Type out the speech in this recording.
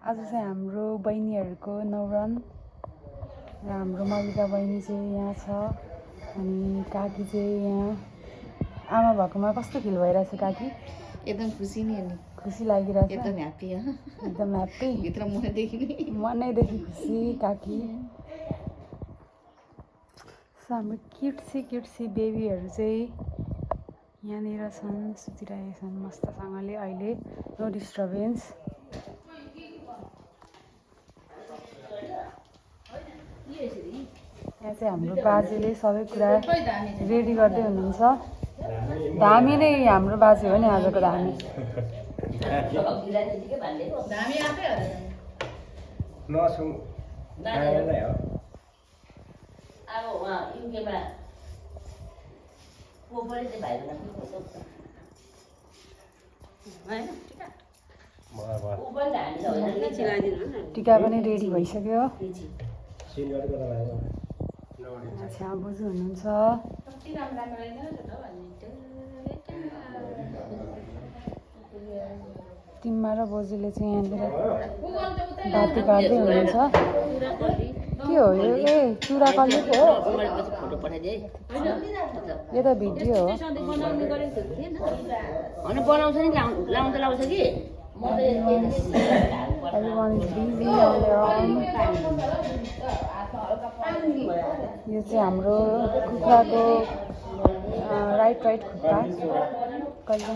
आज चाहिँ हाम्रो बहिनीहरूको न्वारन र हाम्रो मलिका बहिनी चाहिँ यहाँ छ अनि काकी चाहिँ यहाँ आमा भएकोमा कस्तो फिल भइरहेछ काकी? एकदम खुसी नि अनि खुसी लागिरहेछ एकदम ह्याप्पी एकदम ह्याप्पी भित्र मनैदेखि खुसी काकी। सो हाम्रो क्युट्सी बेबीहरू चाहिँ यहाँनिर छन्, सुतिरहेका छन् मस्तसँगले अहिले, नो डिस्टर्बेन्स। यहाँ चाहिँ हाम्रो बाजेले सबै कुरा रेडी गर्दै हुनुहुन्छ। धामी नै हाम्रो बाजे हो नि आजको धामी। टिका पनि रेडी भइसक्यो। अच्छा बोजू हुनुहुन्छ। तिम्मा र बोजूले चाहिँ यहाँनिर बाती काट्दै हुनुहुन्छ। के हो यो? ए चुरा कल्ली पो हो यो त भिडियो हो। Everyone is busy on their own. यो चाहिँ हाम्रो कुखुराको राइट खुट्टा कहिले